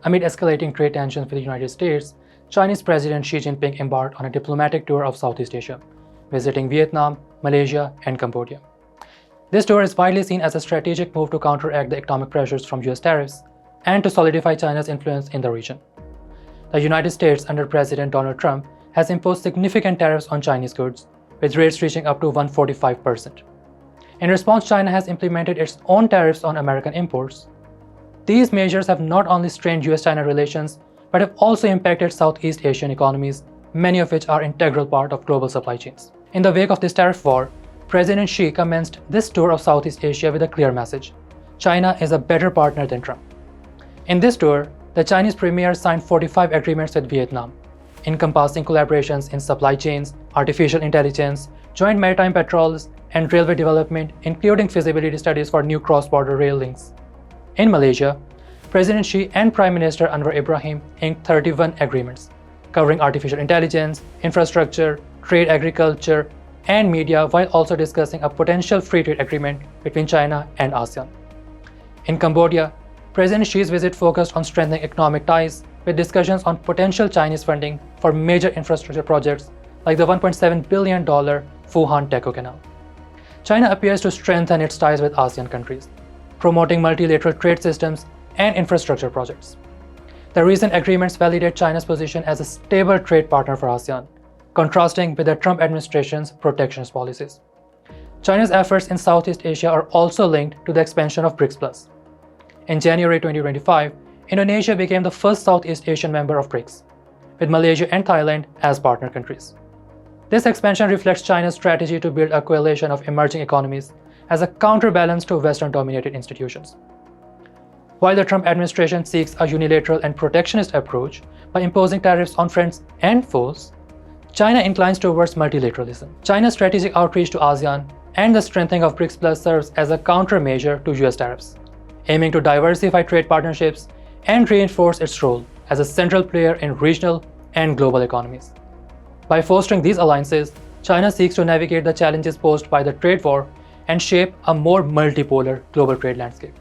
Amid escalating trade tensions with the United States, Chinese President Xi Jinping embarked on a diplomatic tour of Southeast Asia, visiting Vietnam, Malaysia, and Cambodia. This tour is widely seen as a strategic move to counteract the economic pressures from US tariffs and to solidify China's influence in the region. The United States under President Donald Trump has imposed significant tariffs on Chinese goods, with rates reaching up to 145%. In response, China has implemented its own tariffs on American imports. These measures have not only strained US-China relations, but have also impacted Southeast Asian economies, many of which are an integral part of global supply chains. In the wake of this tariff war, President Xi commenced this tour of Southeast Asia with a clear message: China is a better partner than Trump. In this tour, the Chinese premier signed 45 agreements with Vietnam, encompassing collaborations in supply chains, artificial intelligence, joint maritime patrols, and railway development, including feasibility studies for new cross-border rail links. In Malaysia, President Xi and Prime Minister Anwar Ibrahim inked 31 agreements, covering artificial intelligence, infrastructure, trade, agriculture, and media, while also discussing a potential free trade agreement between China and ASEAN. In Cambodia, President Xi's visit focused on strengthening economic ties, with discussions on potential Chinese funding for major infrastructure projects like the $1.7 billion Funan Techo Canal. China appears to strengthen its ties with ASEAN countries, promoting multilateral trade systems and infrastructure projects. The recent agreements validate China's position as a stable trade partner for ASEAN, contrasting with the Trump administration's protectionist policies. China's efforts in Southeast Asia are also linked to the expansion of BRICS+. In January 2025, Indonesia became the first Southeast Asian member of BRICS, with Malaysia and Thailand as partner countries. This expansion reflects China's strategy to build a coalition of emerging economies as a counterbalance to Western-dominated institutions. While the Trump administration seeks a unilateral and protectionist approach by imposing tariffs on friends and foes, China inclines towards multilateralism. China's strategic outreach to ASEAN and the strengthening of BRICS+ serves as a countermeasure to US tariffs, aiming to diversify trade partnerships and reinforce its role as a central player in regional and global economies. By fostering these alliances, China seeks to navigate the challenges posed by the trade war and shape a more multipolar global trade landscape.